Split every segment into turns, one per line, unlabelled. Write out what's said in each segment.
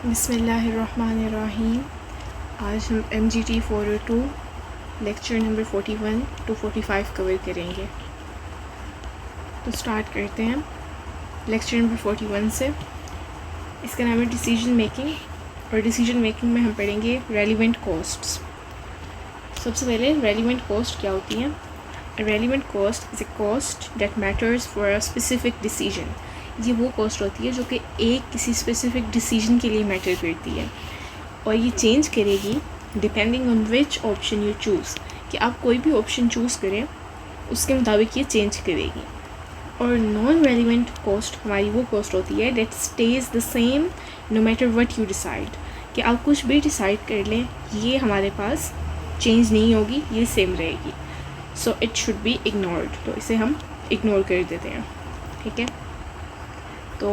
बिस्मिल्लाहिर्रहमानिर्रहीम। आज हम MGT 402 lecture number 41 to 45 cover करेंगे। तो स्टार्ट करते हैं लेक्चर नंबर 41 से। इसका नाम है डिसीजन मेकिंग, और डिसीजन मेकिंग में हम पढ़ेंगे रेलिवेंट कॉस्ट्स। सबसे पहले रेलिवेंट कॉस्ट क्या होती है? Relevant cost is a cost that matters for a specific decision. ये वो कॉस्ट होती है जो कि एक किसी स्पेसिफिक डिसीजन के लिए मैटर करती है, और ये चेंज करेगी depending on which option you choose. कि आप कोई भी ऑप्शन चूज़ करें उसके मुताबिक ये चेंज करेगी। और नॉन रेलिवेंट कॉस्ट हमारी वो कॉस्ट होती है that stage the same no matter what you decide. कि आप कुछ भी डिसाइड कर लें, ये हमारे पास चेंज नहीं होगी, ये सेम रहेगी। So it should be ignored. तो इसे हम इग्नोर कर देते हैं, ठीक है। तो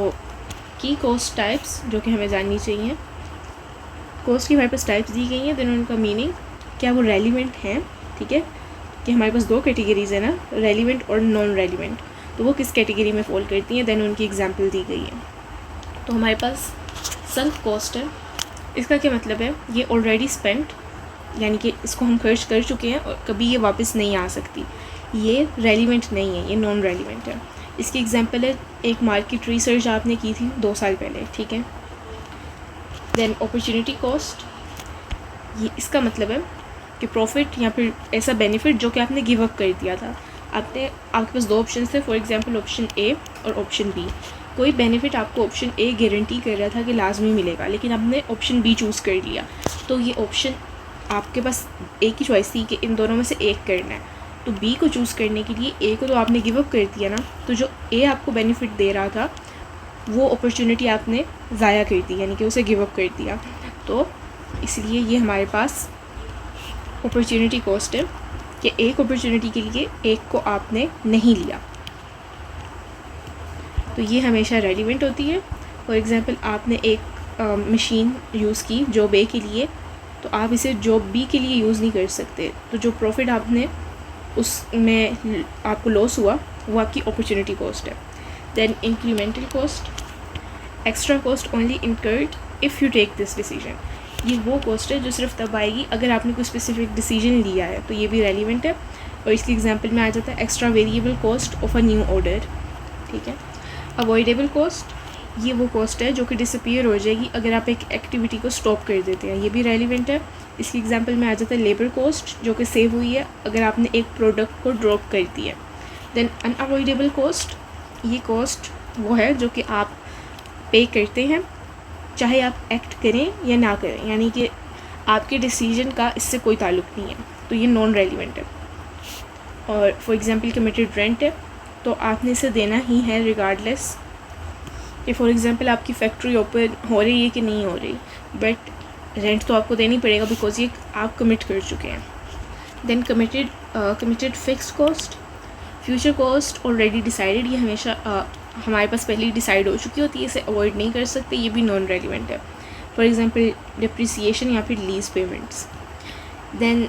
की कॉस्ट टाइप्स जो कि हमें जाननी चाहिए। कॉस्ट की हमारे पास टाइप्स दी गई हैं, देन उनका मीनिंग क्या वो रेलिवेंट हैं, ठीक है। कि हमारे पास दो कैटेगरीज है ना, रेलिवेंट और नॉन रेलिवेंट। तो वो किस कैटेगरी में फॉल करती हैं, देन उनकी एग्जांपल दी गई है। तो हमारे पास संक कॉस्ट है। इसका क्या मतलब है? ये ऑलरेडी स्पेंट, यानी कि इसको हम खर्च कर चुके हैं और कभी ये वापस नहीं आ सकती। ये रेलिवेंट नहीं है, ये नॉन रेलिवेंट है। इसकी एग्जांपल है एक मार्केट रिसर्च आपने की थी 2 साल पहले, ठीक है। देन अपॉर्चुनिटी कॉस्ट, ये इसका मतलब है कि प्रॉफिट या फिर ऐसा बेनिफिट जो कि आपने गिव अप कर दिया था। आपके पास 2 ऑप्शन थे, फॉर एग्जांपल ऑप्शन ए और ऑप्शन बी। कोई बेनिफिट आपको ऑप्शन ए गारंटी कर रहा था कि लाजमी मिलेगा, लेकिन आपने ऑप्शन बी चूज़ कर लिया। तो ये ऑप्शन आपके पास एक ही चॉइस थी कि इन दोनों में से एक करना है। तो बी को चूज़ करने के लिए ए को तो आपने गिव अप कर दिया ना, तो जो ए आपको बेनिफिट दे रहा था वो अपॉर्चुनिटी आपने ज़ाया कर दी, यानी कि उसे गिव अप कर दिया। तो इसलिए ये हमारे पास अपॉर्चुनिटी कॉस्ट है कि एक अपॉर्चुनिटी के लिए एक को आपने नहीं लिया। तो ये हमेशा रेलिवेंट होती है। फॉर एग्ज़ाम्पल आपने एक मशीन यूज़ की जॉब ए के लिए, तो आप इसे जॉब बी के लिए यूज़ नहीं कर सकते। तो जो प्रॉफिट आपने उसमें आपको लॉस हुआ वो आपकी अपॉर्चुनिटी कॉस्ट है। Then incremental cost, extra cost only incurred if you take this decision. ये वो कॉस्ट है जो सिर्फ तब आएगी अगर आपने कोई स्पेसिफिक डिसीजन लिया है, तो ये भी रेलिवेंट है। और इसकी एग्जांपल में आ जाता है extra variable cost of a new order, ठीक है। अवॉइडेबल कॉस्ट, ये वो कॉस्ट है जो कि डिसअपीयर हो जाएगी अगर आप एक एक्टिविटी को स्टॉप कर देते हैं, ये भी रेलिवेंट है। इसकी एग्जांपल में आ जाता है लेबर कॉस्ट जो कि सेव हुई है अगर आपने एक प्रोडक्ट को ड्रॉप कर दिया। देन अनअवॉइडेबल कॉस्ट, ये कॉस्ट वो है जो कि आप पे करते हैं चाहे आप एक्ट करें या ना करें, यानी कि आपके डिसीजन का इससे कोई ताल्लुक़ नहीं है, तो ये नॉन रेलिवेंट है। और फॉर एग्ज़ाम्पल कमिटेड रेंट है, तो आपने इसे देना ही है रिगार्डलेस कि फॉर एग्ज़ाम्पल आपकी फैक्ट्री ओपन हो रही है कि नहीं हो रही, बट रेंट तो आपको देना ही पड़ेगा बिकॉज ये आप कमिट कर चुके हैं। Then committed fix cost, future cost already decided, ये हमेशा हमारे पास पहले ही डिसाइड हो चुकी होती है, इसे अवॉइड नहीं कर सकते, ये भी नॉन रेलिवेंट है। फॉर एग्ज़ाम्पल डिप्रिसिएशन या फिर lease payments. Then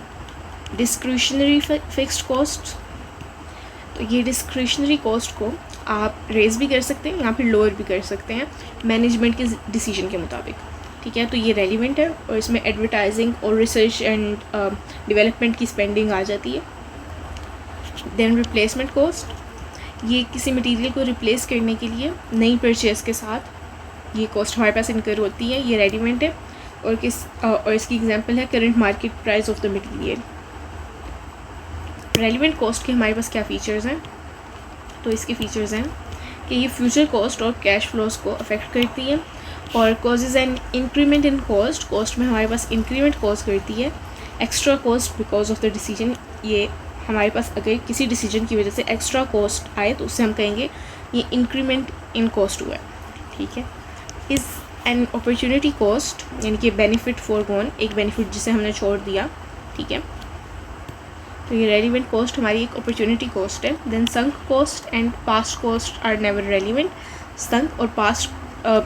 discretionary fixed cost, तो ये डिस्क्रिशनरी कॉस्ट को आप रेज़ भी कर सकते हैं या फिर लोअर भी कर सकते हैं मैनेजमेंट के डिसीजन के मुताबिक, ठीक है। तो ये रेलिवेंट है और इसमें एडवर्टाइजिंग और रिसर्च एंड डेवलपमेंट की स्पेंडिंग आ जाती है। देन रिप्लेसमेंट कॉस्ट, ये किसी मटेरियल को रिप्लेस करने के लिए नई परचेज़ के साथ ये कॉस्ट हमारे पास इनकर होती है, ये रेलिवेंट है। और इसकी एग्जांपल है current market price of the material. Relevant cost के हमारे पास क्या फ़ीचर्स हैं? तो इसके फ़ीचर्स हैं कि ये फ्यूचर कॉस्ट और कैश फ्लोज को अफेक्ट करती है, और causes and increment in cost में हमारे पास इंक्रीमेंट कॉज करती है। Extra cost because of the decision, ये हमारे पास अगर किसी डिसीजन की वजह से एक्स्ट्रा कॉस्ट आए तो उससे हम कहेंगे ये इंक्रीमेंट इन कॉस्ट हुआ है, ठीक है। इज़ एन अपॉर्चुनिटी कॉस्ट, यानी कि बेनिफिट फॉरगॉन, एक बेनिफिट जिसे हमने छोड़ दिया, ठीक है। तो ये रेलिवेंट कॉस्ट हमारी एक अपॉर्चुनिटी कॉस्ट है। Then sunk cost and past cost are never relevant. Sunk और पास्ट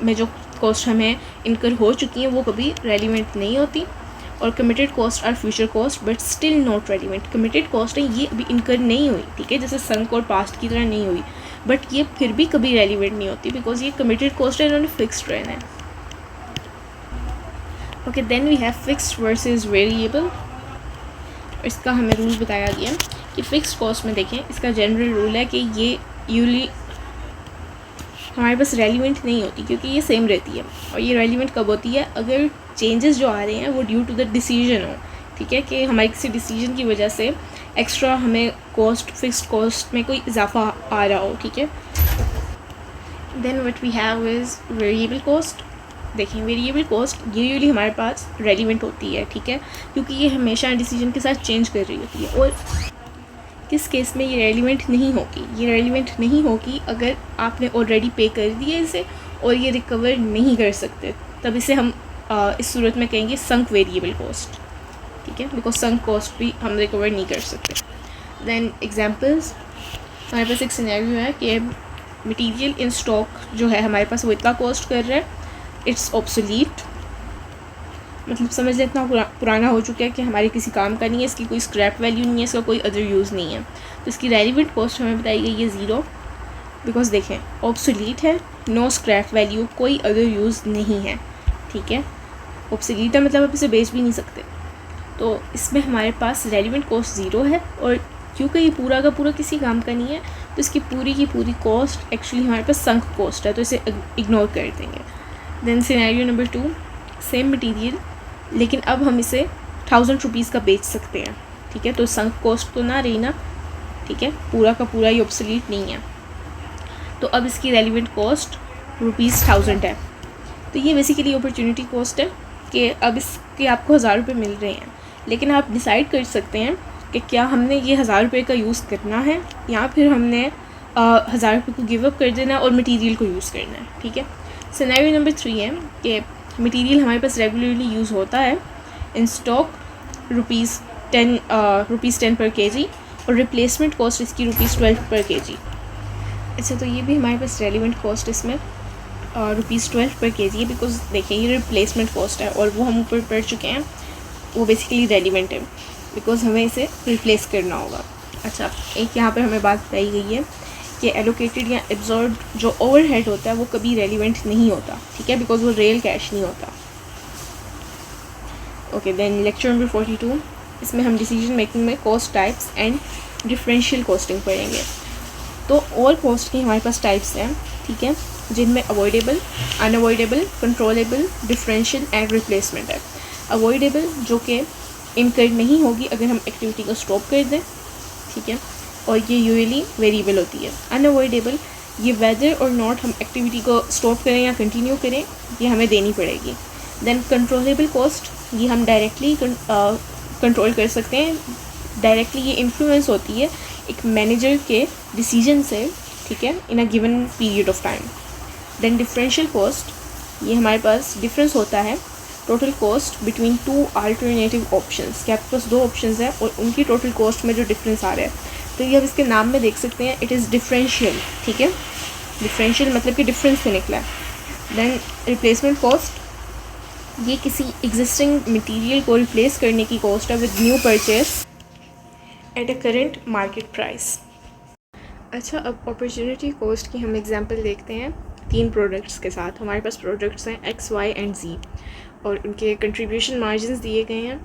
में जो कॉस्ट हमें इनकर हो चुकी हैं वो कभी रेलिवेंट नहीं होती। और committed cost are future cost but still not relevant. Committed cost है ये अभी इनकर नहीं हुई, ठीक है, जैसे संक और पास्ट की तरह नहीं हुई, बट ये फिर भी कभी रेलिवेंट नहीं होती बिकॉज ये कमिटेड कॉस्ट है, इन्होंने फिक्स्ड रहना है। Okay, then we have fixed versus variable. इसका हमें रूल बताया गया कि फ़िक्स्ड कॉस्ट में देखें, इसका जनरल रूल है कि ये यूजली हमारे पास रेलिवेंट नहीं होती, क्योंकि ये सेम रहती है। और ये रेलिवेंट कब होती है? अगर चेंजेस जो आ रहे हैं वो ड्यू टू द डिसीजन हो, ठीक है, कि हमारे किसी डिसीजन की वजह से एक्स्ट्रा हमें कॉस्ट, फिक्स्ड कॉस्ट में कोई इजाफा आ रहा हो, ठीक है। Then what we have is variable cost. देखें, वेरिएबल कॉस्ट ये यूजली हमारे पास रेलिवेंट होती है, ठीक है, क्योंकि ये हमेशा डिसीजन के साथ चेंज कर रही होती है। और किस केस में ये रेलिवेंट नहीं होगी? ये रेलिवेंट नहीं होगी अगर आपने ऑलरेडी पे कर दिया इसे और ये रिकवर नहीं कर सकते, तब इसे हम इस सूरत में कहेंगे संक वेरिएबल कॉस्ट, ठीक है, बिकॉज संक कॉस्ट भी हम रिकवर नहीं कर सकते। देन एग्जांपल्स, हमारे पास एक सिनेरियो है कि मटेरियल इन स्टॉक जो है हमारे पास वो इतना कॉस्ट कर रहा है, इट्स ऑब्सोलीट, मतलब समझ लें इतना पुराना हो चुका है कि हमारे किसी काम का नहीं है, इसकी कोई स्क्रैप वैल्यू नहीं है, इसका कोई अदर यूज़ नहीं है। तो इसकी रेलिवेंट कॉस्ट हमें बताई गई है 0, बिकॉज देखें ऑब्सोलीट है, नो स्क्रैप वैल्यू, कोई अदर यूज़ नहीं है, ठीक है। ऑब्सोलीट है मतलब आप इसे बेच भी नहीं सकते, तो इसमें हमारे पास रेलिवेंट कॉस्ट 0 है। और क्योंकि ये पूरा का पूरा किसी काम का नहीं है, तो इसकी पूरी की पूरी कॉस्ट एक्चुअली हमारे पास संक कॉस्ट है, तो इसे इग्नोर कर देंगे। Then scenario number 2, same material लेकिन अब हम इसे 1000 रुपीज़ का बेच सकते हैं, ठीक है, तो संक कॉस्ट तो ना रही ना, ठीक है, पूरा का पूरा ये ऑब्सोलीट नहीं है, तो अब इसकी रेलिवेंट कॉस्ट ₹1000 है। तो ये बेसिकली अपॉर्चुनिटी कॉस्ट है कि अब इसके आपको 1000 रुपये मिल रहे हैं, लेकिन आप डिसाइड कर सकते हैं कि क्या हमने ये 1000 रुपये का यूज़ करना है या फिर हमने 1000 रुपये को गिव अप कर देना और मटेरियल को यूज़ करना है, ठीक है। सिनेरियो नंबर 3 है कि मटेरियल हमारे पास रेगुलरली यूज़ होता है इन स्टॉक, ₹10 पर केजी, और रिप्लेसमेंट कॉस्ट इसकी ₹12 पर केजी। अच्छा, तो ये भी हमारे पास रेलिवेंट कॉस्ट इसमें ₹12 पर केजी है, बिकॉज देखिए ये रिप्लेसमेंट कॉस्ट है और वो हम ऊपर पढ़ चुके हैं, वो बेसिकली रेलिवेंट है बिकॉज हमें इसे रिप्लेस करना होगा। अच्छा, एक यहाँ पर हमें बात बताई गई है कि एलोकेटेड या एब्जॉर्ब जो ओवरहेड होता है वो कभी रेलिवेंट नहीं होता, ठीक है, बिकॉज वो रियल कैश नहीं होता। ओके, देन लेक्चर नंबर 42, इसमें हम डिसीजन मेकिंग में cost types and differential costing पढ़ेंगे। तो ऑल कॉस्ट की हमारे पास टाइप्स हैं, ठीक है, जिनमें avoidable, unavoidable, controllable, differential and replacement है। अवॉइडेबल जो कि इनकर नहीं होगी अगर हम एक्टिविटी को स्टॉप कर दें, ठीक है, और ये यूजुअली वेरिएबल होती है। अनअवॉइडेबल, ये वेदर और नॉट हम एक्टिविटी को स्टॉप करें या कंटिन्यू करें, ये हमें देनी पड़ेगी। देन कंट्रोलेबल कॉस्ट, ये हम डायरेक्टली कंट्रोल कर सकते हैं, डायरेक्टली ये इन्फ्लुएंस होती है एक मैनेजर के डिसीजन से, ठीक है, in a given period of time. Then differential cost, ये हमारे पास डिफरेंस होता है total cost between 2 alternative options, कि आपके पास 2 ऑप्शंस हैं और उनकी टोटल कॉस्ट में जो डिफरेंस आ रहा है, तो ये अब इसके नाम में देख सकते हैं, इट इज़ डिफरेंशियल, ठीक है, डिफरेंशियल मतलब कि डिफरेंस से निकला है। देन रिप्लेसमेंट कॉस्ट, ये किसी एग्जिस्टिंग मटेरियल को रिप्लेस करने की कॉस्ट है with new purchase at a current market price. अच्छा, अब अपॉर्चुनिटी कॉस्ट की हम एग्जांपल देखते हैं 3 प्रोडक्ट्स के साथ। हमारे पास प्रोडक्ट्स हैं X, Y एंड Z और उनके कंट्रीब्यूशन मार्जिन्स दिए गए हैं।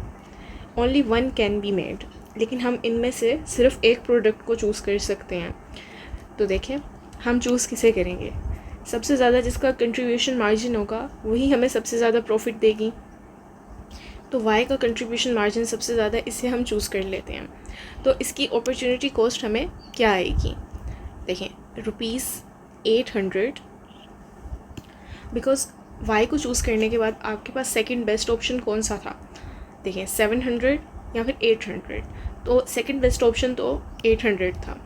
Only one can be made, लेकिन हम इनमें से सिर्फ एक प्रोडक्ट को चूज़ कर सकते हैं। तो देखें हम चूज़ किसे करेंगे, सबसे ज़्यादा जिसका कंट्रीब्यूशन मार्जिन होगा वही हमें सबसे ज़्यादा प्रॉफिट देगी। तो Y का कंट्रीब्यूशन मार्जिन सबसे ज़्यादा, इसे हम चूज़ कर लेते हैं। तो इसकी अपॉर्चुनिटी कॉस्ट हमें क्या आएगी, देखें ₹800, बिकॉज Y को चूज़ करने के बाद आपके पास सेकंड बेस्ट ऑप्शन कौन सा था, देखें 700 या फिर 800, तो सेकंड बेस्ट ऑप्शन तो 800 था,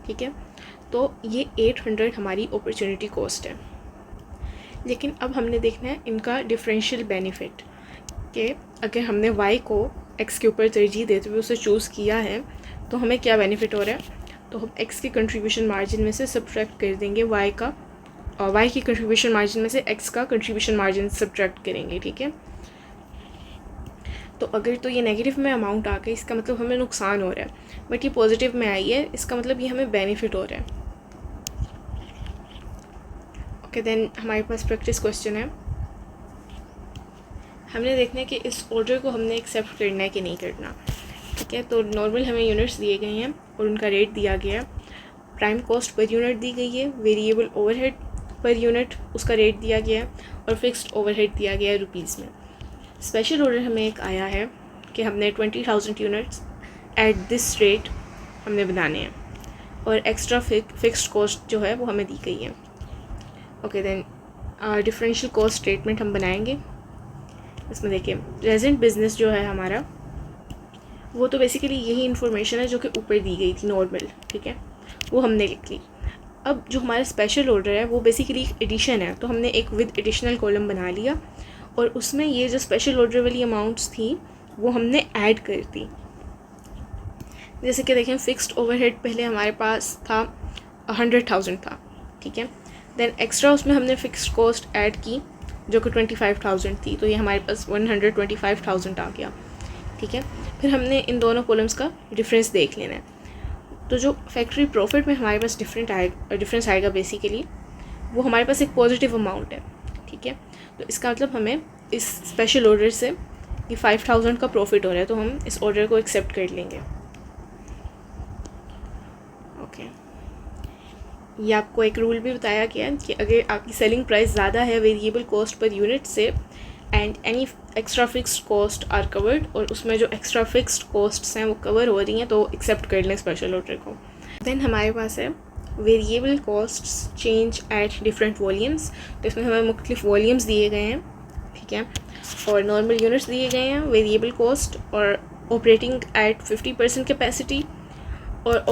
ठीक है, तो ये 800 हमारी अपॉर्चुनिटी कॉस्ट है। लेकिन अब हमने देखना है इनका डिफरेंशियल बेनिफिट, कि अगर हमने Y को X के ऊपर तरजीह देते हुए उसे चूज़ किया है तो हमें क्या बेनिफिट हो रहा है, तो हम X के कंट्रीब्यूशन मार्जिन में से सब्ट्रैक्ट कर देंगे Y का, Y की कंट्रीब्यूशन मार्जिन में से X का कंट्रीब्यूशन मार्जिन सब्ट्रैक्ट करेंगे, ठीक है। तो अगर तो ये नेगेटिव में अमाउंट आ गई, इसका मतलब हमें नुकसान हो रहा है, बट ये पॉजिटिव में आई है, इसका मतलब ये हमें बेनिफिट हो रहा है। ओके, देन हमारे पास प्रैक्टिस क्वेश्चन है हमने देखना है कि इस ऑर्डर को हमने एक्सेप्ट करना है कि नहीं करना, ठीक है। तो नॉर्मल हमें यूनिट्स दिए गए हैं और उनका रेट दिया गया है, प्राइम कॉस्ट पर यूनिट दी गई है, वेरिएबल ओवरहेड पर यूनिट उसका रेट दिया गया है और फिक्स्ड ओवरहेड दिया गया है रुपीज़ में। स्पेशल ऑर्डर हमें एक आया है कि हमने 20,000 यूनिट्स एट दिस रेट हमने बनाने हैं और एक्स्ट्रा फिक्स्ड कॉस्ट जो है वो हमें दी गई है। Okay then differential cost statement हम बनाएंगे। इसमें देखिए प्रेजेंट बिजनेस जो है हमारा वो तो बेसिकली यही इन्फॉर्मेशन है जो कि ऊपर दी गई थी नॉर्मल, ठीक है, वो हमने लिख ली। अब जो हमारा स्पेशल ऑर्डर है वो बेसिकली एक एडिशन है, तो हमने एक विद एडिशनल कॉलम बना लिया और उसमें ये जो स्पेशल ऑर्डर वाली अमाउंट्स थी वो हमने ऐड कर दी। जैसे कि देखें फिक्स्ड ओवरहेड पहले हमारे पास था 100,000 था, ठीक है। देन एक्स्ट्रा उसमें हमने फिक्स्ड कॉस्ट ऐड की जो कि 25,000 थी, तो ये हमारे पास 125,000 आ गया, ठीक है। फिर हमने इन दोनों कॉलम्स का डिफरेंस देख लेना है। तो जो फैक्ट्री प्रॉफिट में हमारे पास डिफरेंस आएगा बेसिकली वो हमारे पास एक पॉजिटिव अमाउंट है, ठीक है। तो इसका मतलब हमें इस स्पेशल ऑर्डर से ये 5,000 का प्रॉफिट हो रहा है, तो हम इस ऑर्डर को एक्सेप्ट कर लेंगे। ओके, ये आपको एक रूल भी बताया गया कि अगर आपकी सेलिंग प्राइस ज़्यादा है वेरिएबल कॉस्ट पर यूनिट से and any extra fixed cost are covered, और उसमें जो एक्स्ट्रा फिक्स्ड कॉस्ट्स हैं वो कवर हो रही हैं, तो एक्सेप्ट कर लें स्पेशल ऑर्डर को। देन हमारे पास है variable costs change at different volumes, तो इसमें हमें मुख्तलिफ वॉल्यूम्स दिए गए हैं, ठीक है, और नॉर्मल यूनिट्स दिए गए हैं, वेरिएबल कॉस्ट और ऑपरेटिंग एट 50% कैपेसिटी, और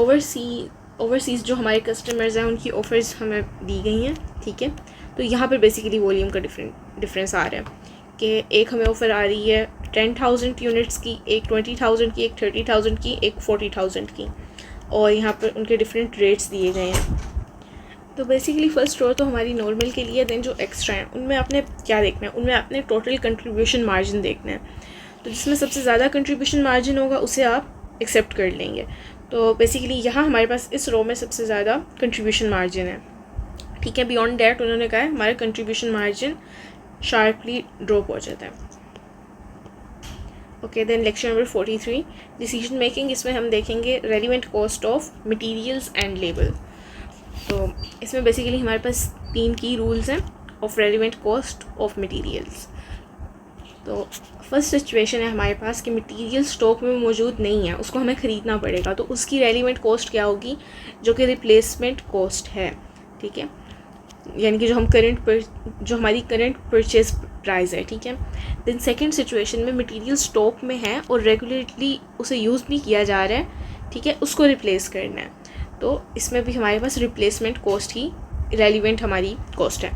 ओवरसीज़ जो हमारे कस्टमर्स हैं उनकी ऑफ़र्स हमें दी गई हैं, ठीक है। तो यहाँ पर बेसिकली वॉल्यूम का डिफरेंस आ रहा है कि एक हमें ऑफ़र आ रही है 10,000 यूनिट्स की, एक 20,000 की, एक 30,000 की, एक 40,000 की, और यहाँ पर उनके डिफरेंट रेट्स दिए गए हैं। तो बेसिकली फ़र्स्ट रो तो हमारी नॉर्मल के लिए, देन जो एक्स्ट्रा हैं उनमें आपने क्या देखना है, उनमें आपने टोटल कंट्रीब्यूशन मार्जिन देखना है। तो जिसमें सबसे ज़्यादा कंट्रीब्यूशन मार्जिन होगा उसे आप एक्सेप्ट कर लेंगे। तो बेसिकली यहाँ हमारे पास इस रो में सबसे ज़्यादा कंट्रीब्यूशन मार्जिन है, ठीक है। बियॉन्ड दैट उन्होंने कहा है हमारा कंट्रीब्यूशन मार्जिन शार्पली ड्रॉप हो जाता है। Okay then lecture number 43 decision making. इसमें हम देखेंगे relevant cost of materials and labour. तो इसमें बेसिकली हमारे पास 3 की रूल्स हैं of relevant cost of materials. तो फर्स्ट सिचुएशन है हमारे पास कि मटेरियल स्टॉक में मौजूद नहीं है, उसको हमें ख़रीदना पड़ेगा, तो उसकी रेलिवेंट कॉस्ट क्या होगी, जो कि रिप्लेसमेंट कॉस्ट है, ठीक है, यानी कि जो हमारी करंट परचेज प्राइस है, ठीक है। देन सेकंड सिचुएशन में मटेरियल स्टॉक में है और रेगुलरली उसे यूज़ नहीं किया जा रहा है, ठीक है, उसको रिप्लेस करना है, तो इसमें भी हमारे पास रिप्लेसमेंट कॉस्ट ही रेलिवेंट हमारी कॉस्ट है।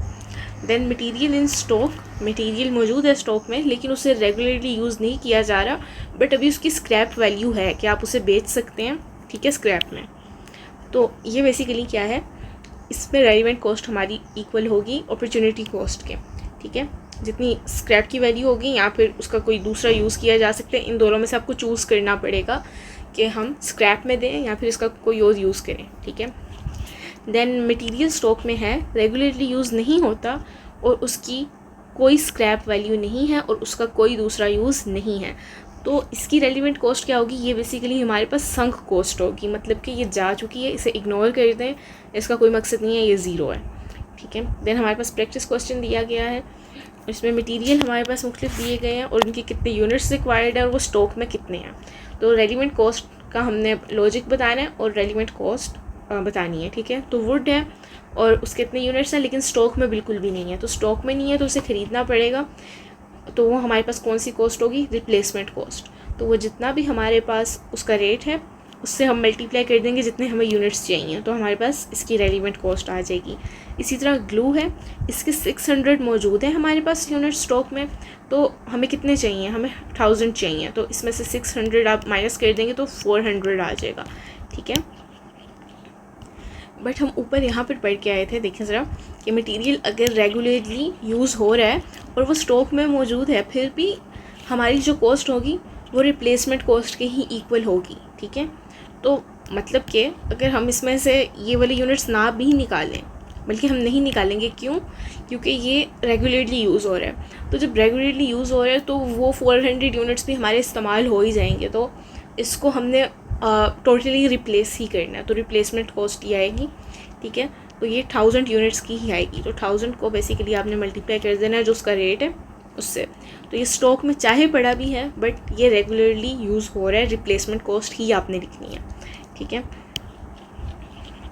Then material in stock, material मौजूद है स्टॉक में लेकिन उसे रेगुलरली यूज़ नहीं किया जा रहा, बट अभी उसकी स्क्रैप वैल्यू है कि आप उसे बेच सकते हैं, ठीक है, स्क्रैप में। तो ये बेसिकली क्या है, इसमें रेलिवेंट कॉस्ट हमारी इक्वल होगी अपॉर्चुनिटी कॉस्ट के, ठीक है। जितनी स्क्रैप की वैल्यू होगी या फिर उसका कोई दूसरा यूज़ किया जा सकता है, इन दोनों में से आपको चूज़ करना पड़ेगा कि हम स्क्रैप में दें या फिर इसका कोई और यूज़ करें, ठीक है। देन मटेरियल स्टॉक में है, रेगुलरली यूज़ नहीं होता और उसकी कोई स्क्रैप वैल्यू नहीं है और उसका कोई दूसरा यूज़ नहीं है, तो इसकी रेलिवेंट कॉस्ट क्या होगी, ये बेसिकली हमारे पास संक कॉस्ट होगी, मतलब कि ये जा चुकी है, इसे इग्नोर कर दें, इसका कोई मकसद नहीं है, ये ज़ीरो है, ठीक है। देन हमारे पास प्रैक्टिस क्वेश्चन दिया गया है, इसमें मटेरियल हमारे पास मुख्तलिफ दिए गए हैं और उनके कितने यूनिट्स रिक्वायर्ड है और वो स्टॉक में कितने हैं, तो रेलिवेंट कॉस्ट का हमने लॉजिक बताना है और रेलिवेंट कॉस्ट बतानी है, ठीक है। तो वुड है और उसके इतने यूनिट्स हैं लेकिन स्टॉक में बिल्कुल भी नहीं है, तो स्टॉक में नहीं है तो उसे ख़रीदना पड़ेगा, तो वो हमारे पास कौन सी कॉस्ट होगी, रिप्लेसमेंट कॉस्ट। तो वो जितना भी हमारे पास उसका रेट है उससे हम मल्टीप्लाई कर देंगे जितने हमें यूनिट्स चाहिए, तो हमारे पास इसकी रेलिवेंट कॉस्ट आ जाएगी। इसी तरह ग्लू है, इसके 600 मौजूद है हमारे पास यूनिट स्टॉक में, तो हमें कितने चाहिए, हमें 1000 चाहिए, तो इसमें से 600 आप माइनस कर देंगे तो 400 आ जाएगा, ठीक है। बट हम ऊपर यहाँ पर पढ़ के आए थे, देखें ज़रा, कि मटेरियल अगर रेगुलरली यूज़ हो रहा है और वो स्टॉक में मौजूद है, फिर भी हमारी जो कॉस्ट होगी वो रिप्लेसमेंट कॉस्ट के ही इक्वल होगी, ठीक है। तो मतलब कि अगर हम इसमें से ये वाली यूनिट्स ना भी निकालें, बल्कि हम नहीं निकालेंगे। क्यों? क्योंकि ये रेगुलरली यूज़ हो रहा है। तो जब रेगुलरली यूज़ हो रहा है तो वो 400 यूनिट्स भी हमारे इस्तेमाल हो ही जाएंगे, तो इसको हमने टोटली रिप्लेस ही करना है, तो रिप्लेसमेंट कॉस्ट ही आएगी। ठीक है, तो ये 1000 यूनिट्स की ही आएगी। तो 1000 को बेसिकली आपने मल्टीप्लाई कर देना है जो उसका रेट है उससे। तो ये स्टॉक में चाहे पड़ा भी है बट ये रेगुलरली यूज़ हो रहा है, रिप्लेसमेंट कॉस्ट ही आपने लिखनी है। ठीक है,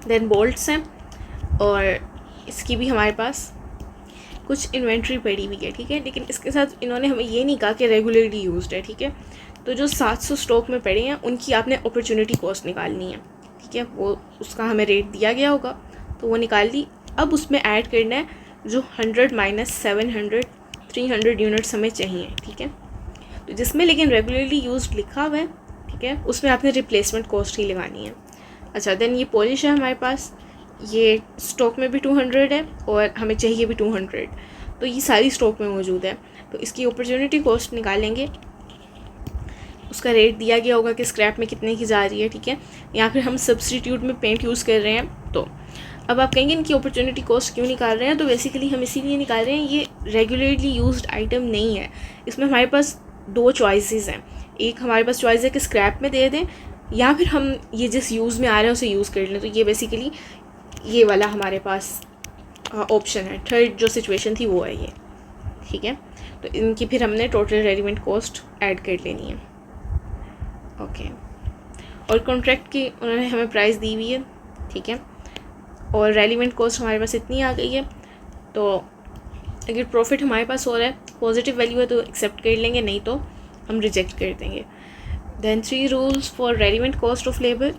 देन बोल्ट्स हैं और इसकी भी हमारे पास कुछ इन्वेंट्री पड़ी हुई है। ठीक है, लेकिन इसके साथ इन्होंने हमें ये नहीं कहा कि रेगुलरली यूज्ड है। ठीक है, तो जो 700 स्टॉक में पड़े हैं उनकी आपने अपॉर्चुनिटी कॉस्ट निकालनी है। ठीक है, वो उसका हमें रेट दिया गया होगा तो वो निकाल ली। अब उसमें ऐड करना है जो 100 माइनस 700 300 यूनिट्स हमें चाहिए। ठीक है, तो जिसमें लेकिन रेगुलरली यूज्ड लिखा हुआ है, ठीक है, उसमें आपने रिप्लेसमेंट कॉस्ट ही लगानी है। अच्छा, देन ये पॉलिश है हमारे पास, ये स्टॉक में भी 200 है और हमें चाहिए भी 200, तो ये सारी स्टॉक में मौजूद है। तो इसकी अपॉर्चुनिटी कॉस्ट निकालेंगे, उसका रेट दिया गया होगा कि स्क्रैप में कितने की जा रही है। ठीक है, या फिर हम सब्सटीट्यूट में पेंट यूज़ कर रहे हैं। तो अब आप कहेंगे इनकी अपॉर्चुनिटी कॉस्ट क्यों निकाल रहे हैं, तो बेसिकली हम इसीलिए निकाल रहे हैं, ये रेगुलरली यूज्ड आइटम नहीं है। इसमें हमारे पास 2 चॉइसेस हैं। एक हमारे पास चॉइस है कि स्क्रैप में दे दें या फिर हम ये जिस यूज़ में आ रहे हैं उसे यूज़ कर लें। तो ये बेसिकली ये वाला हमारे पास ऑप्शन है। थर्ड जो सिचुएशन थी वो है ये। ठीक है, तो इनकी फिर हमने टोटल रेलिवेंट कॉस्ट ऐड कर लेनी है। ओके, और कॉन्ट्रैक्ट की उन्होंने हमें प्राइस दी हुई है। ठीक है, और रेलिवेंट कॉस्ट हमारे पास इतनी आ गई है। तो अगर प्रॉफिट हमारे पास हो रहा है, पॉजिटिव वैल्यू है तो एक्सेप्ट कर लेंगे, नहीं तो हम रिजेक्ट कर देंगे। Then 3 rules for relevant cost of labour.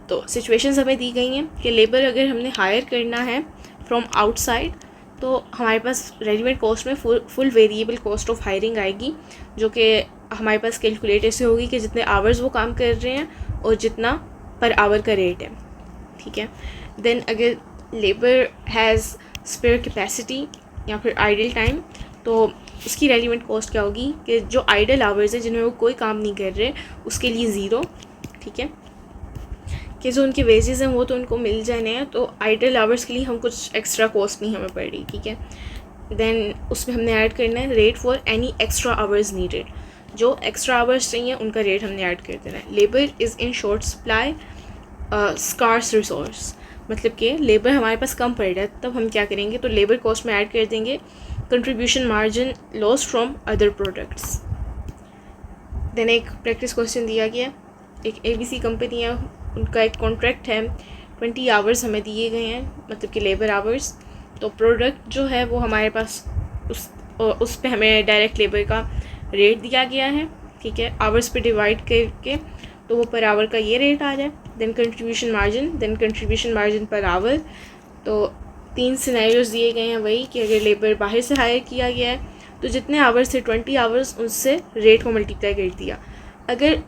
तो सिचुएशंस हमें दी गई हैं कि लेबर अगर हमने हायर करना है फ्रॉम आउटसाइड तो हमारे पास रेलिवेंट कॉस्ट में full variable cost of hiring आएगी, जो कि हमारे पास कैलकुलेट ऐसे होगी कि जितने आवर्स वो काम कर रहे हैं और जितना पर आवर का रेट है। ठीक है, देन अगर लेबर हैज़ स्पेयर कैपेसिटी या फिर आइडल टाइम, तो उसकी रेलिवेंट कॉस्ट क्या होगी कि जो आइडल आवर्स है जिनमें वो कोई काम नहीं कर रहे उसके लिए 0। ठीक है, कि जो उनके वेजेस हैं वो तो उनको मिल जाने हैं, तो आइडल आवर्स के लिए हम कुछ एक्स्ट्रा कॉस्ट नहीं हमें पड़ रही। ठीक है, देन उसमें हमने ऐड करना है rate for any extra hours needed. जो एक्स्ट्रा आवर्स चाहिए उनका रेट हमने ऐड कर देना है। Labour is in short supply scarce resource, मतलब कि लेबर हमारे पास कम पड़ रहा है, तब हम क्या करेंगे, तो लेबर कॉस्ट में ऐड कर देंगे contribution margin loss from other products. Then एक प्रैक्टिस क्वेश्चन दिया गया, एक ABC कंपनी है, उनका एक कॉन्ट्रैक्ट है, 20 आवर्स हमें दिए गए हैं, मतलब कि लेबर आवर्स। तो प्रोडक्ट जो है वो हमारे पास उस पे हमें डायरेक्ट लेबर का रेट दिया गया है। ठीक है, आवर्स पे डिवाइड करके तो वो पर आवर का ये रेट आ जाए। Then contribution margin per hour. तो 3 सिनेरियोज दिए गए हैं वही कि अगर लेबर बाहर से हायर किया गया है तो जितने आवर्स थे 20 आवर्स, उनसे रेट को मल्टीप्लाई कर दिया। अगर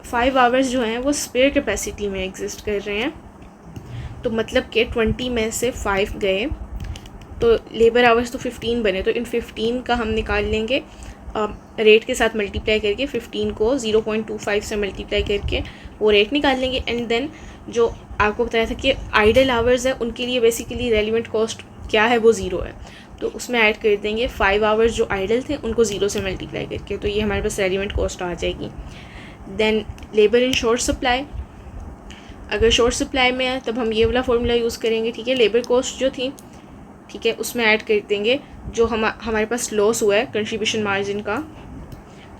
5 आवर्स जो हैं वो स्पेयर कैपेसिटी में एग्जिस्ट कर रहे हैं, तो मतलब कि 20 में से 5 गए तो लेबर आवर्स तो 15 बने, तो इन 15 का हम निकाल लेंगे रेट के साथ मल्टीप्लाई करके। 15 को 0.25 से मल्टीप्लाई करके वो रेट निकाल लेंगे। एंड देन जो आपको बताया था कि आइडल आवर्स है उनके लिए बेसिकली रेलिवेंट कॉस्ट क्या है, वो 0 है, तो उसमें ऐड कर देंगे 5 आवर्स जो आइडल थे उनको 0 से मल्टीप्लाई करके, तो ये हमारे पास रेलिवेंट कॉस्ट आ जाएगी। Then labour in short supply, अगर शॉर्ट सप्लाई में है तब हम ये वाला फॉर्मूला यूज़ करेंगे। ठीक है, लेबर कॉस्ट जो थी, ठीक है, उसमें ऐड कर देंगे जो हमारे पास लॉस हुआ है कंट्रीब्यूशन मार्जिन का।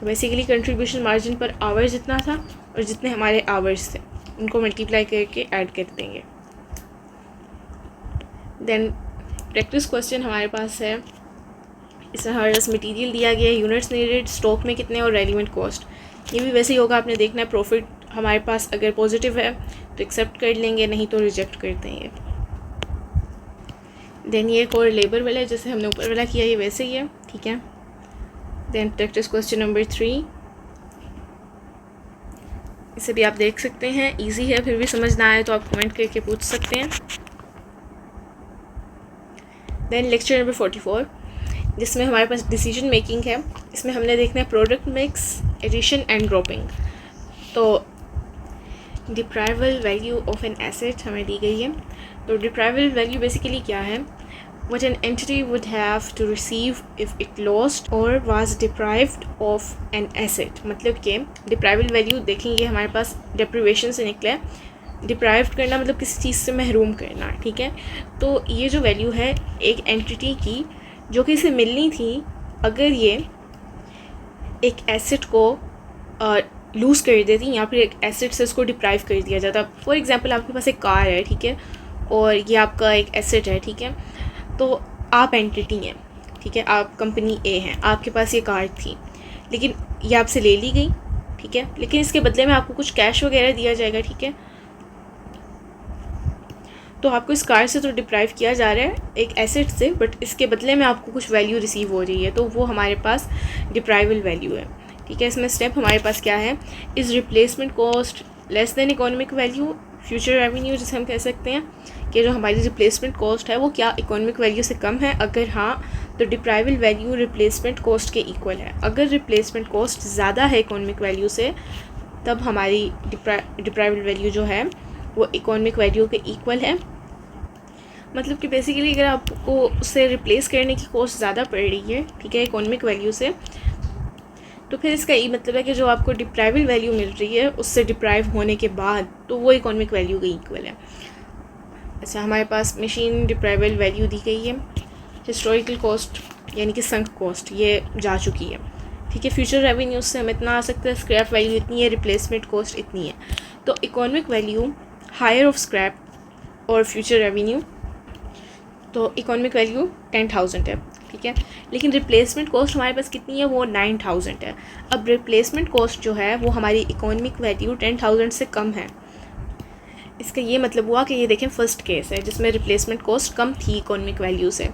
तो basically contribution margin per our जितना था और जितने हमारे आवर्स थे उनको मल्टीप्लाई करके ऐड कर देंगे। देन प्रैक्टिस क्वेश्चन हमारे पास है, इसमें हमारे पास मटीरियल दिया गया है, यूनिट्स नीडेड, स्टॉक में कितने और रेलिवेंट कॉस्ट। ये भी वैसे ही होगा, आपने देखना है प्रॉफिट हमारे पास अगर पॉजिटिव है तो एक्सेप्ट कर लेंगे, नहीं तो रिजेक्ट कर देंगे। देन ये एक और लेबर वाला है, जैसे हमने ऊपर वाला किया ये वैसे ही है। ठीक है, देन प्रैक्टिस क्वेश्चन नंबर 3, इसे भी आप देख सकते हैं, इजी है, फिर भी समझ ना आए तो आप कमेंट करके पूछ सकते हैं। देन लेक्चर नंबर 44, जिसमें हमारे पास डिसीजन मेकिंग है, इसमें हमने देखना है product mix, addition and dropping. तो deprival value of an asset हमें दी गई है, तो deprivable value बेसिकली क्या है, what an entity would have to receive if it lost or was deprived of an asset। मतलब कि deprivable value देखेंगे हमारे पास deprivation से निकला है। deprived करना मतलब किसी चीज़ से महरूम करना, ठीक है। तो ये जो वैल्यू है एक एंटिटी की जो कि इसे मिलनी थी अगर ये एक एसेट को लूज़ कर देती या फिर एक एसेट से उसको डिप्राइव कर दिया जाता। फॉर एग्जांपल आपके पास एक कार है, ठीक है, और ये आपका एक एसेट है, ठीक है। तो आप एंटिटी हैं, ठीक है, आप कंपनी ए हैं, आपके पास ये कार थी लेकिन ये आपसे ले ली गई, ठीक है, लेकिन इसके बदले में आपको कुछ कैश वगैरह दिया जाएगा, ठीक है। तो आपको इस कार से तो डिप्राइव किया जा रहा है एक एसेट से, बट इसके बदले में आपको कुछ वैल्यू रिसीव हो रही है, तो वो हमारे पास डिप्राइबल वैल्यू है, ठीक है। इसमें स्टेप हमारे पास क्या है, is replacement cost less than economic value future revenue, जिसे हम कह सकते हैं कि जो हमारी रिप्लेसमेंट कॉस्ट है वो क्या इकोनॉमिक वैल्यू से कम है। अगर हाँ तो डिप्राइबल वैल्यू रिप्लेसमेंट कॉस्ट के इक्वल है। अगर रिप्लेसमेंट कॉस्ट ज़्यादा है इकोनॉमिक वैल्यू से तब हमारी डिप्राइबल वैल्यू जो है वो इकोनॉमिक वैल्यू के इक्वल है। मतलब कि बेसिकली अगर आपको उससे रिप्लेस करने की कॉस्ट ज़्यादा पड़ रही है, ठीक है, इकोनॉमिक वैल्यू से, तो फिर इसका ये मतलब है कि जो आपको डिप्राइबल वैल्यू मिल रही है उससे डिप्राइव होने के बाद तो वो इकोनॉमिक वैल्यू के इक्वल है। अच्छा, हमारे पास मशीन डिप्राइबल वैल्यू दी गई है। हिस्टोरिकल कॉस्ट यानी कि संक कॉस्ट ये जा चुकी है, ठीक है। फ्यूचर रेवेन्यू से हम इतना आ सकते हैं, स्क्रैप वैल्यू इतनी है, रिप्लेसमेंट कॉस्ट इतनी है। तो economic value higher of scrap और फ्यूचर रेवेन्यू, तो इकोनॉमिक वैल्यू 10,000 है, ठीक है, लेकिन रिप्लेसमेंट कॉस्ट हमारे पास कितनी है, वो 9,000 है। अब रिप्लेसमेंट कॉस्ट जो है वो हमारी इकोनॉमिक वैल्यू 10,000 से कम है। इसका ये मतलब हुआ कि ये देखें फर्स्ट केस है जिसमें रिप्लेसमेंट कॉस्ट कम थी इकोनॉमिक वैल्यू से।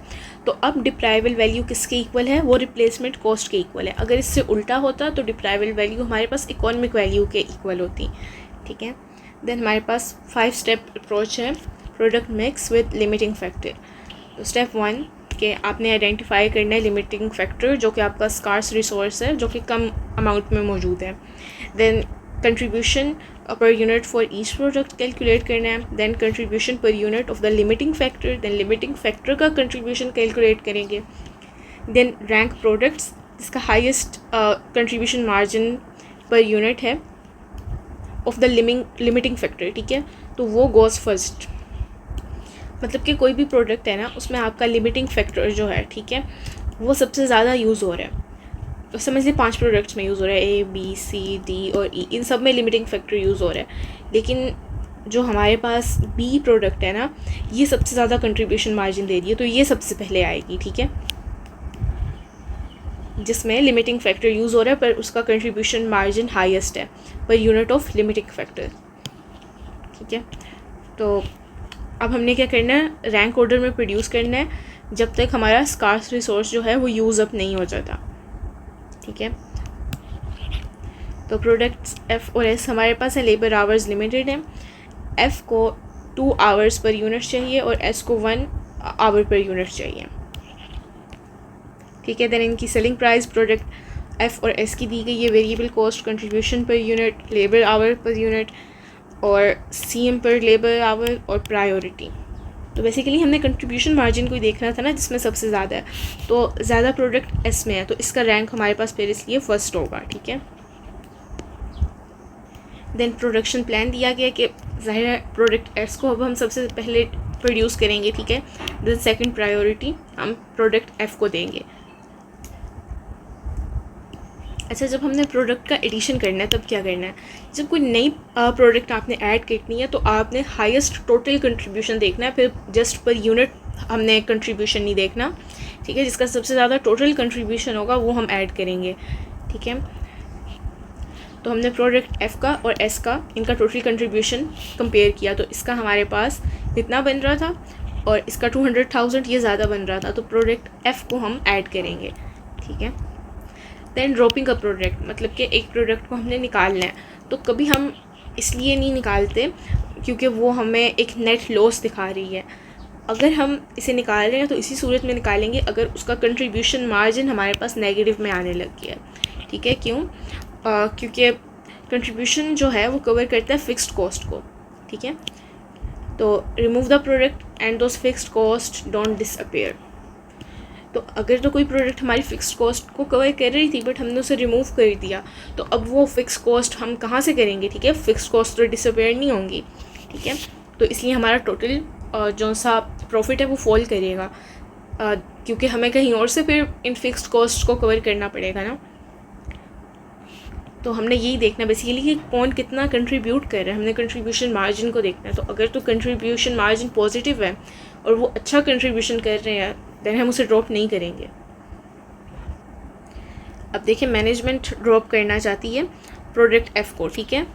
तो अब डिप्राइबल वैल्यू किसके इक्वल है, वो रिप्लेसमेंट कॉस्ट के इक्वल है। अगर इससे उल्टा होता तो डिप्राइबल वैल्यू हमारे पास इकोनॉमिक वैल्यू के इक्वल होती, ठीक है। देन हमारे पास 5 स्टेप अप्रोच है product mix with limiting factor. Step 1 कि आपने आइडेंटिफाई करना है लिमिटिंग फैक्टर जो कि आपका स्कार्स रिसोर्स है जो कि कम अमाउंट में मौजूद है। Then contribution per unit for each product calculate करना है। Then contribution per unit of the limiting factor, then limiting factor का कंट्रीब्यूशन कैलकुलेट करेंगे। देन रैंक प्रोडक्ट्स जिसका highest contribution margin per unit है ऑफ द लिमिटिंग फैक्टर, ठीक है, तो वो गोज़ फर्स्ट। मतलब कि कोई भी प्रोडक्ट है ना उसमें आपका लिमिटिंग फैक्टर जो है, ठीक है, वो सबसे ज़्यादा यूज़ हो रहा है। तो समझ लीजिए 5 प्रोडक्ट्स में यूज़ हो रहा है, ए बी सी डी और ई, इन सब में लिमिटिंग फैक्टर यूज़ हो रहा है। लेकिन जो हमारे पास बी प्रोडक्ट है ना ये सबसे ज़्यादा कंट्रीब्यूशन मार्जिन दे रही है, तो ये सबसे पहले आएगी, ठीक है, जिसमें लिमिटिंग फैक्टर यूज़ हो रहा है पर उसका कंट्रीब्यूशन मार्जिन हाईएस्ट है पर यूनिट ऑफ लिमिटिंग फैक्टर, ठीक है। तो अब हमने क्या करना है, रैंक ऑर्डर में प्रोड्यूस करना है जब तक हमारा स्कार्स रिसोर्स जो है वो यूज़ अप नहीं हो जाता, ठीक है। तो प्रोडक्ट्स एफ़ और एस हमारे पास है, लेबर आवर्स लिमिटेड है। एफ़ को 2 आवर्स पर यूनिट चाहिए और एस को 1 आवर पर यूनिट चाहिए, ठीक है। देन इनकी सेलिंग प्राइस प्रोडक्ट एफ़ और एस की दी गई है, variable cost contribution per unit, labour our per unit और सीएम पर लेबर आवर और प्रायोरिटी। तो बेसिकली हमने कंट्रीब्यूशन मार्जिन को ही देखना था ना जिसमें सबसे ज़्यादा है, तो ज़्यादा प्रोडक्ट एस में है तो इसका रैंक हमारे पास फिर इसलिए फर्स्ट होगा, ठीक है। देन प्रोडक्शन प्लान दिया गया कि ज़ाहिर है प्रोडक्ट एस को अब हम सबसे पहले प्रोड्यूस करेंगे, ठीक है। देन सेकंड प्रायोरिटी हम प्रोडक्ट एफ़ को देंगे। अच्छा, जब हमने प्रोडक्ट का एडिशन करना है तब क्या करना है, जब कोई नई प्रोडक्ट आपने ऐड करनी है तो आपने हाईएस्ट टोटल कंट्रीब्यूशन देखना है, फिर जस्ट पर यूनिट हमने कंट्रीब्यूशन नहीं देखना, ठीक है। जिसका सबसे ज़्यादा टोटल कंट्रीब्यूशन होगा वो हम ऐड करेंगे, ठीक है। तो हमने प्रोडक्ट एफ़ का और एस का इनका टोटल कंट्रीब्यूशन कंपेयर किया, तो इसका हमारे पास इतना बन रहा था और इसका 200,000 ये ज़्यादा बन रहा था, तो प्रोडक्ट एफ़ को हम ऐड करेंगे, ठीक है। दैन ड्रॉपिंग अ प्रोडक्ट मतलब कि एक प्रोडक्ट को हमने निकालना है, तो कभी हम इसलिए नहीं निकालते क्योंकि वो हमें एक नेट लॉस दिखा रही है। अगर हम इसे निकाल रहे हैं तो इसी सूरत में निकालेंगे अगर उसका कंट्रीब्यूशन मार्जिन हमारे पास नेगेटिव में आने लग गया, ठीक है। क्यों? क्योंकि कंट्रीब्यूशन जो है वो कवर करता है फ़िक्स्ड कॉस्ट को, ठीक है। तो remove the product and those fixed cost don't disappear. तो अगर तो कोई प्रोडक्ट हमारी फ़िक्स्ड कॉस्ट को कवर कर रही थी बट हमने उसे रिमूव कर दिया, तो अब वो फ़िक्स कॉस्ट हम कहाँ से करेंगे? ठीक है, फ़िक्स कॉस्ट तो डिसअपेयर नहीं होंगी। ठीक है, तो इसलिए हमारा टोटल जो सा प्रॉफिट है वो फॉल करेगा, क्योंकि हमें कहीं और से फिर इन फिक्स्ड कॉस्ट को कवर करना पड़ेगा ना। तो हमने यही देखना बेसिकली कि कौन कितना कंट्रीब्यूट कर रहा है, हमने कंट्रीब्यूशन मार्जिन को देखना है। तो अगर तो कंट्रीब्यूशन मार्जिन पॉजिटिव है और वो अच्छा कंट्रीब्यूशन कर रहे हैं, देन हम उसे ड्रॉप नहीं करेंगे। अब देखिए, मैनेजमेंट ड्रॉप करना चाहती है प्रोडक्ट एफ को। ठीक है,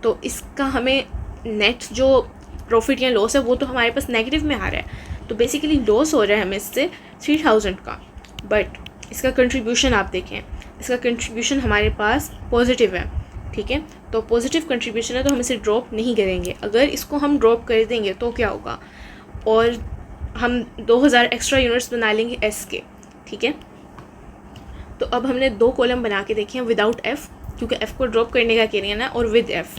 तो इसका हमें नेट जो प्रॉफिट या लॉस है वो तो हमारे पास नेगेटिव में आ रहा है, तो बेसिकली लॉस हो रहा है हमें इससे 3000 का। बट इसका कंट्रीब्यूशन आप देखें, इसका कंट्रीब्यूशन हमारे पास पॉजिटिव है। ठीक है, तो पॉजिटिव कंट्रीब्यूशन है तो हम इसे ड्रॉप नहीं करेंगे। अगर इसको हम ड्रॉप कर देंगे तो क्या होगा, और हम 2000 एक्स्ट्रा यूनिट्स बना लेंगे एस के। ठीक है, तो अब हमने 2 कॉलम बना के देखे हैं विदाउट एफ़, क्योंकि एफ़ को ड्रॉप करने का कह रही है ना, और विद एफ़।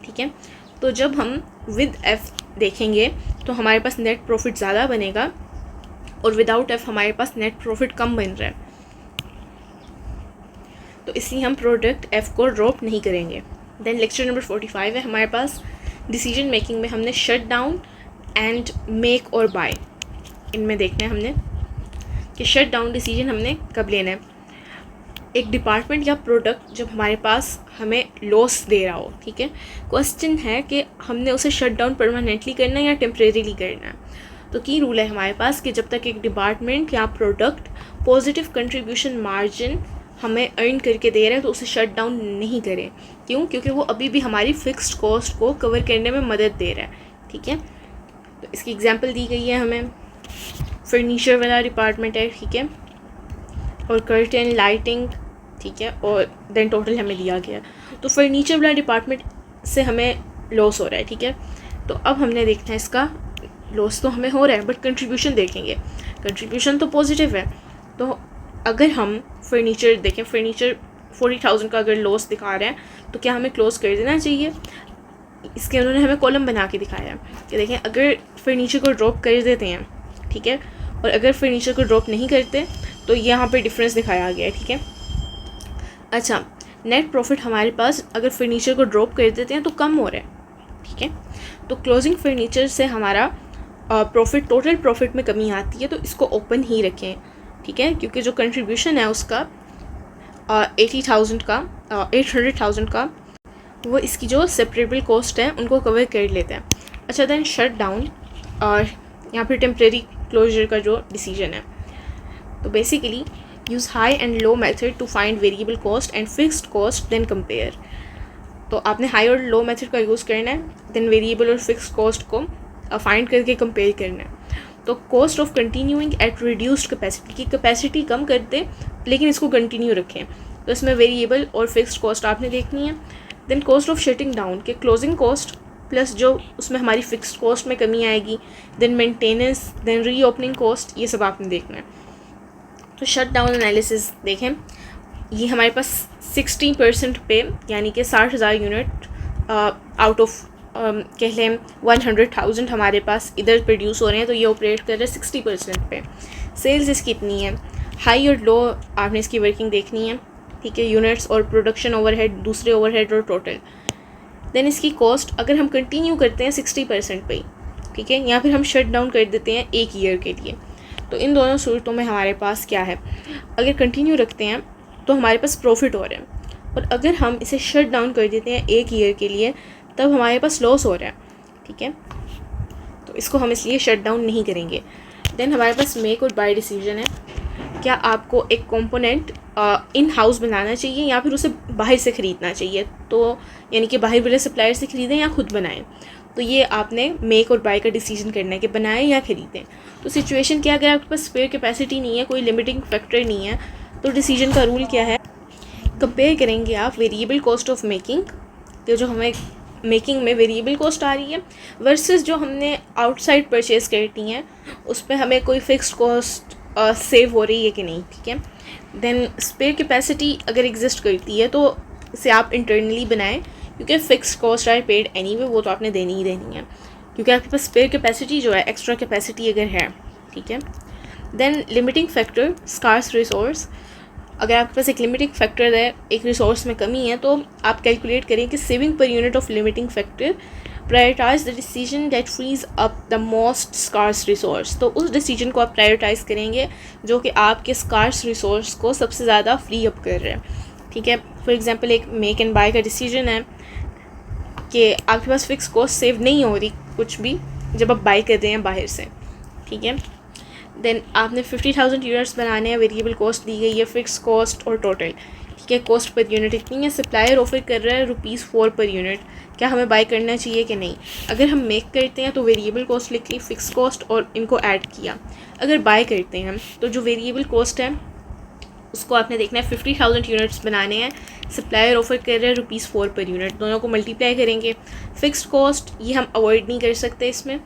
ठीक है, तो जब हम विद एफ़ देखेंगे तो हमारे पास नेट प्रॉफिट ज़्यादा बनेगा, और विदाउट एफ़ हमारे पास नेट प्रॉफिट कम बन रहा है। तो इसलिए हम प्रोडक्ट एफ़ को ड्रॉप नहीं करेंगे। देन लेक्चर नंबर 45 है हमारे पास। डिसीजन मेकिंग में हमने शट डाउन एंड मेक और बाय, इनमें देखना है हमने कि शट डाउन डिसीजन हमने कब लेना है। एक डिपार्टमेंट या प्रोडक्ट जब हमारे पास हमें लॉस दे रहा हो। ठीक है, क्वेश्चन है कि हमने उसे शट डाउन परमानेंटली करना है या टेम्परेरीली करना है। तो की रूल है हमारे पास कि जब तक एक डिपार्टमेंट या प्रोडक्ट पॉजिटिव कंट्रीब्यूशन मार्जिन हमें अर्न करके दे रहा है तो उसे शट डाउन नहीं करें। क्यों? क्योंकि वो अभी भी हमारी फ़िक्स्ड कॉस्ट को कवर करने में मदद दे रहा है। ठीक है, तो इसकी एग्जांपल दी गई है हमें, फर्नीचर वाला डिपार्टमेंट है। ठीक है, और कर्टन, लाइटिंग। ठीक है, और देन टोटल हमें दिया गया। तो फर्नीचर वाला डिपार्टमेंट से हमें लॉस हो रहा है। ठीक है, तो अब हमने देखना है इसका लॉस तो हमें हो रहा है बट कंट्रीब्यूशन देखेंगे, कंट्रीब्यूशन तो पॉजिटिव है। तो अगर हम फर्नीचर देखें, फर्नीचर 40,000 का अगर लॉस दिखा रहा है तो क्या हमें क्लोज कर देना चाहिए? इसके उन्होंने हमें कॉलम बना के दिखाया है कि देखें, अगर फर्नीचर को ड्रॉप कर देते हैं, ठीक है, और अगर फर्नीचर को ड्रॉप नहीं करते तो यहाँ पे डिफरेंस दिखाया गया है। ठीक है, अच्छा, नेट प्रॉफिट हमारे पास अगर फर्नीचर को ड्रॉप कर देते हैं तो कम हो रहा है। ठीक है, तो क्लोजिंग फर्नीचर से हमारा प्रॉफिट, टोटल प्रॉफिट में कमी आती है, तो इसको ओपन ही रखें। ठीक है, क्योंकि जो कंट्रीब्यूशन है उसका 80,000 का 800,000 का, वो इसकी जो सेपरेबल कॉस्ट है उनको कवर कर लेते हैं। अच्छा, देन शट डाउन और यहाँ पर टेम्प्रेरी क्लोजर का जो डिसीजन है, तो basically use high and low method to find variable cost and fixed cost, then compare. तो आपने हाई और लो मेथड का यूज़ करना है, देन वेरिएबल और फिक्स्ड कॉस्ट को फाइंड करके कंपेयर करना है। तो cost of continuing at reduced capacity, की कैपेसिटी कम कर दे लेकिन इसको कंटिन्यू रखें, तो इसमें वेरिएबल और फिक्स्ड कॉस्ट आपने देखनी है। Then cost of shutting down के क्लोजिंग कॉस्ट प्लस जो उसमें हमारी फिक्स्ड कॉस्ट में कमी आएगी, then maintenance, then reopening cost, ये सब आपने देखना है। तो शट डाउन एनालिसिस देखें, ये हमारे पास 60% पे, यानी कि 60,000 यूनिट आउट ऑफ कह लें 100,000 हमारे पास इधर प्रोड्यूस हो रहे हैं, तो ये ऑपरेट कर रहे हैं 60% पे। सेल्स इसकी कितनी है, हाई और लो आपने इसकी वर्किंग देखनी है। ठीक है, यूनिट्स और प्रोडक्शन ओवरहेड, दूसरे ओवरहेड और टोटल। देन इसकी कॉस्ट अगर हम कंटिन्यू करते हैं 60% पे, ठीक है, या फिर हम शट डाउन कर देते हैं 1 ईयर के लिए, तो इन दोनों सूरतों में हमारे पास क्या है, अगर कंटिन्यू रखते हैं तो हमारे पास प्रॉफिट हो रहा है, और अगर हम इसे शट डाउन कर देते हैं 1 ईयर के लिए तब हमारे पास लॉस हो रहा है। ठीक है, तो इसको हम इसलिए शट डाउन नहीं करेंगे। देन हमारे पास मेक और बाय डिसीजन है, क्या आपको एक कंपोनेंट इन हाउस बनाना चाहिए या फिर उसे बाहर से ख़रीदना चाहिए, तो यानी कि बाहर वाले सप्लायर से ख़रीदें या खुद बनाएं। तो ये आपने मेक और बाय का डिसीजन करना है कि बनाएं या ख़रीदें। तो सिचुएशन क्या, अगर आपके पास स्पेयर कैपेसिटी नहीं है, कोई लिमिटिंग फैक्टर नहीं है, तो डिसीजन का रूल क्या है, कंपेयर करेंगे आप वेरिएबल कॉस्ट ऑफ मेकिंग, तो जो हमें मेकिंग में वेरिएबल कॉस्ट आ रही है, वर्सेस जो हमने आउटसाइड परचेज़ करती हैं उस पर हमें कोई फिक्स्ड कॉस्ट सेव हो रही है कि नहीं। ठीक है, देन स्पेयर कैपेसिटी अगर एग्जिस्ट करती है तो इसे आप इंटरनली बनाएं, क्योंकि fix cost are paid anyway, वो तो आपने देनी ही देनी है। क्योंकि आपके पास स्पेयर कैपेसिटी जो है, एक्स्ट्रा कैपेसिटी अगर है, ठीक है। Then limiting factor, scarce resource. अगर आपके पास एक लिमिटिंग फैक्टर है, एक रिसोर्स में कमी है, तो आप कैलकुलेट करें कि saving per unit of limiting factor prioritize the decision that freeze up the most scarce resource. तो उस डिसीजन को आप प्रायोरिटाइज करेंगे जो कि आपके स्कार्स रिसोर्स को सबसे ज़्यादा फ्री अप कर रहे हैं, ठीक है। फॉर एग्जांपल एक मेक एंड बाय का डिसीजन है कि आपके पास फिक्स कॉस्ट सेव नहीं हो रही कुछ भी जब आप बाई कर रहे हैं बाहर से, ठीक है। देन आपने 50,000 यूनिट्स बनाने हैं, वेरिएबल कॉस्ट दी गई है, फिक्स कॉस्ट और टोटल, ठीक है। कॉस्ट पर यूनिट इतनी है, सप्लायर ऑफर कर रहा है ₹4 पर यूनिट, क्या हमें बाई करना चाहिए कि नहीं। अगर हम मेक करते हैं तो वेरिएबल कॉस्ट लिख ली, फिक्स कॉस्ट और इनको ऐड किया। अगर बाई करते हैं तो जो वेरिएबल कॉस्ट है उसको आपने देखना है, 50,000 यूनिट्स बनाने हैं, सप्लायर ऑफर कर रहे हैं ₹4 पर यूनिट, दोनों को मल्टीप्लाई करेंगे। फिक्स्ड कॉस्ट ये हम अवॉइड नहीं कर सकते इसमें,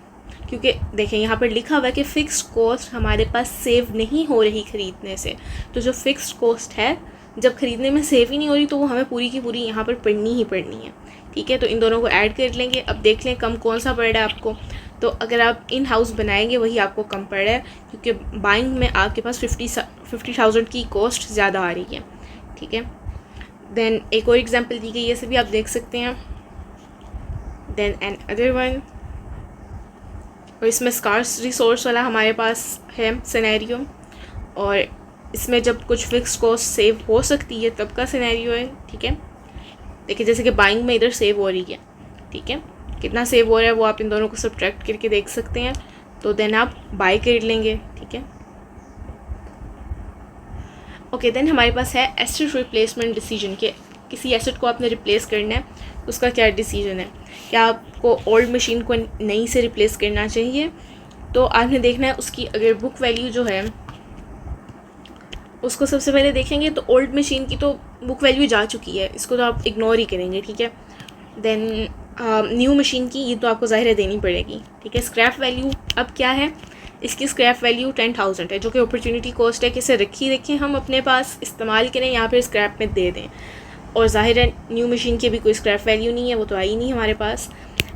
क्योंकि देखें यहाँ पर लिखा हुआ है कि फ़िक्स्ड कॉस्ट हमारे पास सेव नहीं हो रही ख़रीदने से। तो जो फ़िक्स्ड कॉस्ट है जब ख़रीदने में सेव ही नहीं हो रही तो वो हमें पूरी की पूरी यहाँ पर पढ़नी ही पढ़नी है, ठीक है। तो इन दोनों को ऐड कर लेंगे। अब देख लें कम कौन सा पड़ रहा है आपको। तो अगर आप इन हाउस बनाएंगे वही आपको कम पड़ रहा है, क्योंकि बाइंग में आपके पास 50,000 की कॉस्ट ज़्यादा आ रही है, ठीक है। देन एक और एग्जांपल दी गई है, ये भी आप देख सकते हैं। देन एन अदर वन, और इसमें स्कार्स रिसोर्स वाला हमारे पास है सिनेरियो, और इसमें जब कुछ फिक्स कॉस्ट सेव हो सकती है तब का सिनेरियो है, ठीक है। देखिए जैसे कि बाइंग में इधर सेव हो रही है, ठीक है, कितना सेव हो रहा है वो आप इन दोनों को सब्ट्रैक्ट करके देख सकते हैं। तो देन आप बाई कर लेंगे, ठीक है। ओके, देन हमारे पास है एसेट रिप्लेसमेंट डिसीजन के, किसी एसेट को आपने रिप्लेस करना है, उसका क्या डिसीजन है। क्या आपको ओल्ड मशीन को नई से रिप्लेस करना चाहिए, तो आपने देखना है उसकी अगर बुक वैल्यू जो है उसको सबसे पहले देखेंगे। तो ओल्ड मशीन की तो बुक वैल्यू जा चुकी है, इसको तो आप इग्नोर ही करेंगे, ठीक है। देन न्यू मशीन की ये तो आपको ज़ाहिर है देनी पड़ेगी, ठीक है। स्क्रैप वैल्यू अब क्या है, इसकी स्क्रैप वैल्यू 10,000 है, जो कि अपॉर्चुनिटी कॉस्ट है कि इसे रखें हम अपने पास, इस्तेमाल करें या फिर स्क्रैप में दे दें। और ज़ाहिर है न्यू मशीन की भी कोई स्क्रैप वैल्यू नहीं है, वो तो आई नहीं हमारे पास।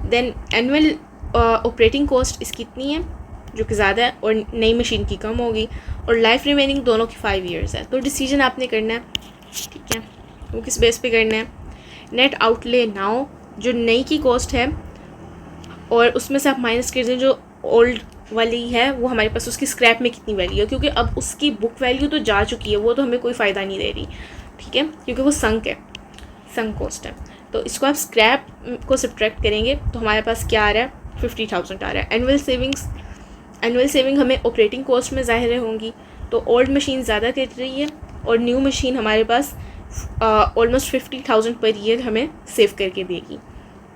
देन एनुअल ऑपरेटिंग कॉस्ट इसकी इतनी है जो कि ज़्यादा है, और नई मशीन की कम होगी, और लाइफ रिमेनिंग दोनों की 5 ईयर्स है। तो डिसीजन आपने करना है, ठीक है, वो किस बेस पे करना है। नेट आउटले नाउ, जो नई की कॉस्ट है और उसमें से आप माइनस कर दें जो ओल्ड वाली है, वो हमारे पास उसकी स्क्रैप में कितनी वैल्यू है, क्योंकि अब उसकी बुक वैल्यू तो जा चुकी है, वो तो हमें कोई फ़ायदा नहीं दे रही, ठीक है, क्योंकि वो संक है, संक कॉस्ट है। तो इसको आप स्क्रैप को सब्ट्रैक्ट करेंगे तो हमारे पास क्या आ रहा है, 50,000 आ रहा है। एनुअल सेविंग हमें ऑपरेटिंग कॉस्ट में ज़ाहिर होंगी, तो ओल्ड मशीन ज़्यादा कर रही है और न्यू मशीन हमारे पास ऑलमोस्ट 50,000 पर ईयर हमें सेव करके देगी,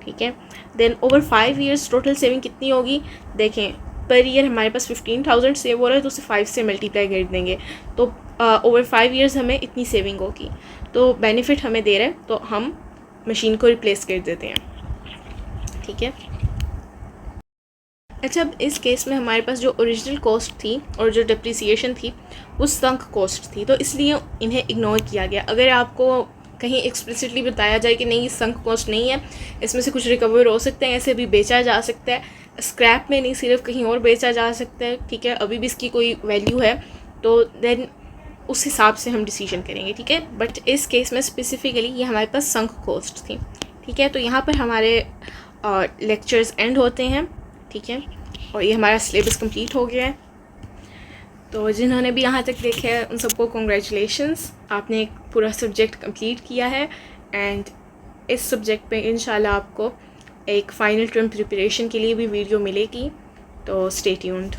ठीक है। Then over 5 years total saving कितनी होगी, देखें पर ईयर हमारे पास 15,000 सेव हो रहा है, तो उसे 5 से मल्टीप्लाई कर देंगे, तो ओवर 5 ईयर्स हमें इतनी सेविंग होगी। तो बेनिफिट हमें दे रहा है तो हम मशीन को रिप्लेस कर देते हैं, ठीक है। अच्छा, अब इस केस में हमारे पास जो ओरिजिनल कॉस्ट थी और जो डिप्रिसिएशन थी वो संक कॉस्ट थी, तो इसलिए इन्हें इग्नोर किया गया। अगर आपको कहीं एक्सप्लिसिटली बताया जाए कि नहीं ये संक कॉस्ट नहीं है, इसमें से कुछ रिकवर हो सकते हैं, ऐसे भी बेचा जा सकता है, स्क्रैप में नहीं सिर्फ कहीं और बेचा जा सकता है, ठीक है, अभी भी इसकी कोई वैल्यू है, तो देन उस हिसाब से हम डिसीजन करेंगे, ठीक है। बट इस केस में स्पेसिफिकली ये हमारे पास संक कॉस्ट थी, ठीक है। तो यहाँ पर हमारे लेक्चर्स एंड होते हैं, ठीक है, और ये हमारा सिलेबस कंप्लीट हो गया है। तो जिन्होंने भी यहाँ तक देखा है उन सबको कॉन्ग्रेचुलेशंस, आपने एक पूरा सब्जेक्ट कंप्लीट किया है। एंड इस सब्जेक्ट पे इंशाल्लाह आपको एक फ़ाइनल टर्म प्रिपरेशन के लिए भी वीडियो मिलेगी, तो स्टे ट्यून्ड।